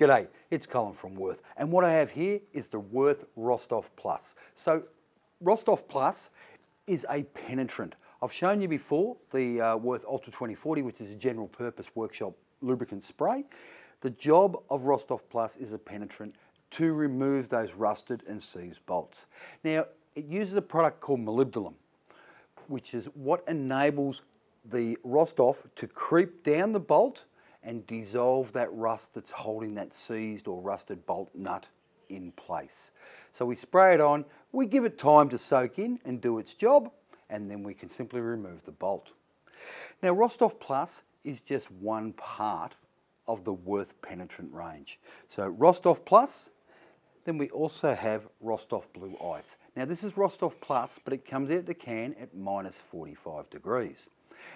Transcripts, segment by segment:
G'day, it's Colin from Wurth, and what I have here is the Wurth Rost-Off Plus. So Rost-Off Plus is a penetrant. I've shown you before the Wurth Ultra 2040, which is a general purpose workshop lubricant spray. The job of Rost-Off Plus is a penetrant to remove those rusted and seized bolts. Now, it uses a product called molybdenum, which is what enables the Rost-Off to creep down the bolt and dissolve that rust that's holding that seized or rusted bolt nut in place. So we spray it on, we give it time to soak in and do its job, and then we can simply remove the bolt. Now, Rost-Off Plus is just one part of the Wurth penetrant range. So Rost-Off Plus, then we also have Rost-Off Blue Ice. Now this is Rost-Off Plus, but it comes out the can at minus 45 degrees.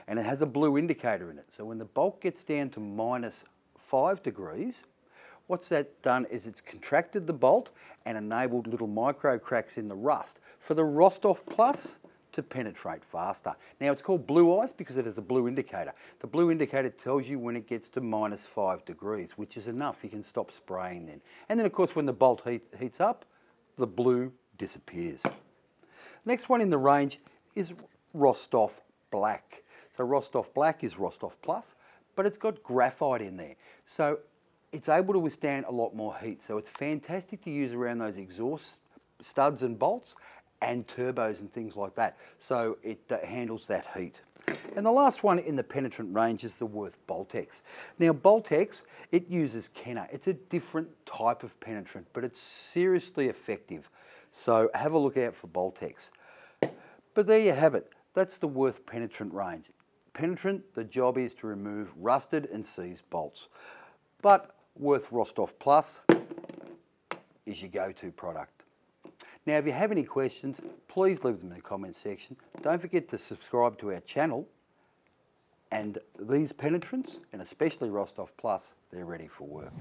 And it has a blue indicator in it. So when the bolt gets down to minus 5 degrees, what's that done is it's contracted the bolt and enabled little micro cracks in the rust for the Rost-Off Plus to penetrate faster. Now it's called blue ice because it has a blue indicator. The blue indicator tells you when it gets to minus 5 degrees, which is enough. You can stop spraying then. And then of course when the bolt heats up, the blue disappears. Next one in the range is Rost-Off Black. So Rost-Off Black is Rost-Off Plus, but it's got graphite in there. So it's able to withstand a lot more heat. So it's fantastic to use around those exhaust studs and bolts and turbos and things like that. So it handles that heat. And the last one in the penetrant range is the Wurth Boltex. Now Boltex, it uses Kenner. It's a different type of penetrant, but it's seriously effective. So have a look out for Boltex. But there you have it. That's the Wurth penetrant range. Penetrant, the job is to remove rusted and seized bolts. But Wurth Rost-Off Plus is your go-to product. Now, if you have any questions, please leave them in the comments section. Don't forget to subscribe to our channel. And these penetrants, and especially Rost-Off Plus, they're ready for work.